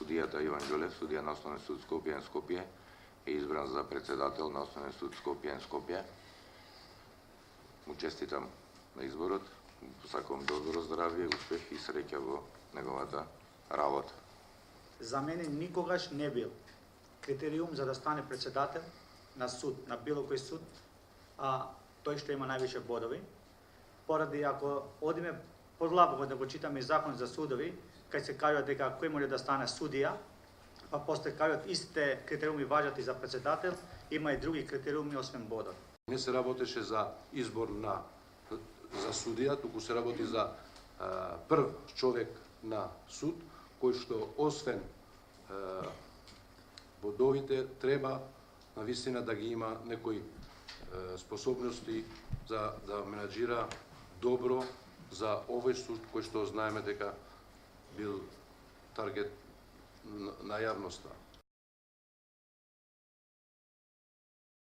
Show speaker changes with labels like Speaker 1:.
Speaker 1: судијата Иван Ѓолев, судија на Основен суд Скопје Скопје, е избран за председател на Основен суд Скопје Скопје. Му честитам на изборот, сакам добро здравје, успех и среќа во неговата работа.
Speaker 2: За мене никогаш не бил критериум за да стане председател на суд, на било кој суд, а тој што има највише бодови. Поради ако одиме подлабоко да го читаме закон за судови, кај се кажува дека кој може да стане судија, па после кажуваат истите критериуми важат и за председател, има и други критериуми освен бодови.
Speaker 3: Не се работеше за избор за судија, туку се работи за прв човек на суд, кој што освен бодовите треба навистина да ги има некои способности за да менаџира добро за овој суд кој што знаеме дека бил таргет на јавноста.